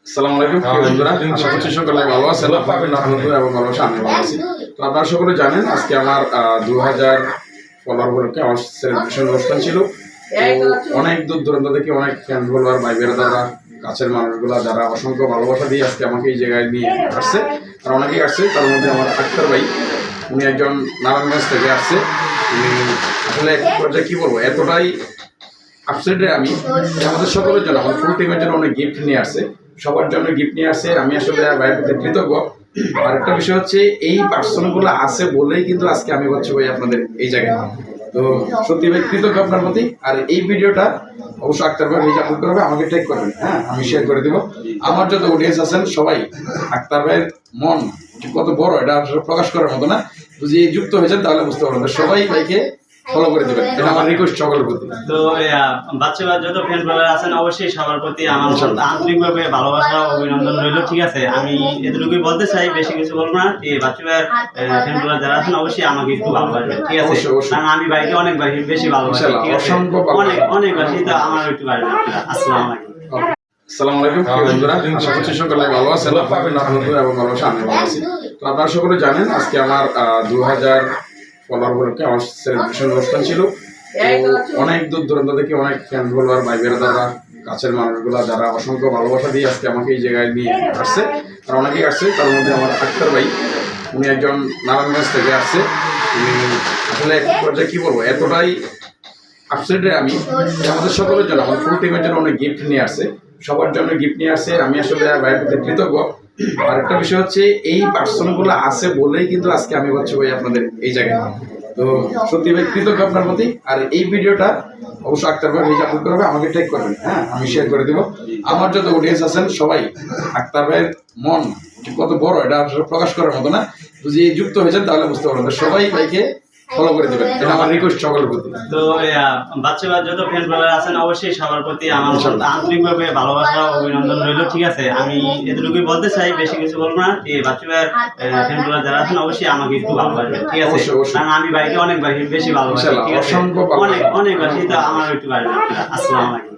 আসসালামু আলাইকুম বন্ধুরা, আশা করছি সকলে ভালো আছেন। এবং ভালোবাসা আমি ভালো আছি। তো আপনারা সকলে জানেন আজকে আমার 2000 ফলোয়ার উপলক্ষে আমার সেলিব্রেশন অনুষ্ঠান ছিল। তো অনেক দূর দূরান্ত থেকে অনেক ফ্যান ফলোয়ার ভাই বেড়াদাররা, কাছের মানুষগুলা যারা অসংখ্য ভালোবাসা দিয়ে আজকে আমাকে এই জায়গায় নিয়ে আসছে। আর অনেকেই আসছে, তার মধ্যে আমার আক্তার ভাই, উনি একজন নারায়ণগঞ্জ থেকে আসছে। উনি আসলে এক পর্যায়ে কি বলবো, এতটাই আপসেটে আমি আমাদের সকলের জন্য, আমার ফুল টিমের জন্য অনেক গিফট নিয়ে আসছে, সবার জন্য গিফট নিয়ে আসছে। আমি আসলে ভাইয়ের প্রতি কৃতজ্ঞ। আর একটা বিষয় হচ্ছে, এই পার্সনগুলো আছে বলেই কিন্তু আজকে আমি হচ্ছে ভাই আপনাদের এই জায়গায়। তো সত্যি ভাই কৃতজ্ঞ আপনার প্রতি। আর এই ভিডিওটা অবশ্যই আক্তার ভাই নিজে আপলোড করবে, আমাকে ট্যাগ করবেন, হ্যাঁ, আমি শেয়ার করে দিব। আমার যত অডিয়েন্স আছেন সবাই, আক্তার ভাইয়ের মন কত বড় এটা আসলে প্রকাশ করার মতো না। যদি যুক্ত হয়েছেন তাহলে বুঝতে পারবেন। সবাই ভাইকে ফলো করে দেবেন, এটা আমার রিকোয়েস্ট সকলের প্রতি। তো বাচ্চা যত ফ্যান ফলোয়ার আছেন অবশ্যই সবার প্রতি আমার আন্তরিকভাবে ভালোবাসা অভিনন্দন রইল। ঠিক আছে, আমি এতটুকুই বলতে চাই, বেশি কিছু বলবো না। বাচ্চা ফ্যান ফলোয়ার যারা আছেন অবশ্যই আমাকে একটু ভালোবাসবেন। ঠিক আছে, কারণ আমি ভাইকে অনেক বেশি ভালোবাসি। ঠিক আছে, অনেক বেশি, তো আমার একটু বাড়বে। আসসালামু আলাইকুম। আসসালামু আলাইকুম বন্ধুরা, আশা করছি সকলে ভালো আছেন। এবং ভালোবাসা আমি ভালো আছি। তো আপনারা সকলে জানেন আজকে আমার 2000 ফলোয়ার উপলক্ষে আমার সেলিব্রেশন অনুষ্ঠান ছিল। তো অনেক দূর দূরান্ত থেকে অনেক ফ্যান ফলোয়ার ভাই বেড়াদাররা, কাছের মানুষগুলা যারা অসংখ্য ভালোবাসা দিয়ে আজকে আমাকে এই জায়গায় নিয়ে আসছে। আর অনেকেই আসছে, তার মধ্যে আমার আক্তার ভাই, উনি একজন নারায়ণগঞ্জ থেকে আসছে। উনি আসলে এক পর্যায়ে কি বলবো, এতটাই আপসেটে আমি আমাদের সকলের জন্য, আমার ফুল টিমের জন্য অনেক গিফট নিয়ে আসছে, সবার জন্য গিফট নিয়ে আসছে। আমি আসলে ভাইয়ের প্রতি কৃতজ্ঞ। আর একটা বিষয় হচ্ছে, এই পার্সনগুলো আছে বলেই কিন্তু আজকে আমি হচ্ছে ভাই আপনাদের এই জায়গায়। তো সত্যি ভাই কৃতজ্ঞ আপনার প্রতি। আর এই ভিডিওটা অবশ্যই আক্তার ভাই নিজে আপলোড করবে, আমাকে ট্যাগ করবেন, হ্যাঁ, আমি শেয়ার করে দিব। আমার যত অডিয়েন্স আছেন সবাই, আক্তার ভাইয়ের মন কত বড় এটা আসলে প্রকাশ করার মতো না। যদি যুক্ত হয়েছেন তাহলে বুঝতে পারবেন। সবাই ভাইকে ফলো করে দেবেন, এটা আমার রিকোয়েস্ট সকলের প্রতি। তো বাচ্চা যত ফ্যান ফলোয়ার আছেন অবশ্যই সবার প্রতি আমার আন্তরিকভাবে ভালোবাসা অভিনন্দন রইল। ঠিক আছে, আমি এতটুকুই বলতে চাই, বেশি কিছু বলবো না। বাচ্চা ফ্যান ফলোয়ার যারা আছেন অবশ্যই আমাকে একটু ভালোবাসবেন। ঠিক আছে, কারণ আমি ভাইকে অনেক বেশি ভালোবাসি। ঠিক আছে, অনেক বেশি, তো আমার একটু বাড়বে। আসসালামু আলাইকুম।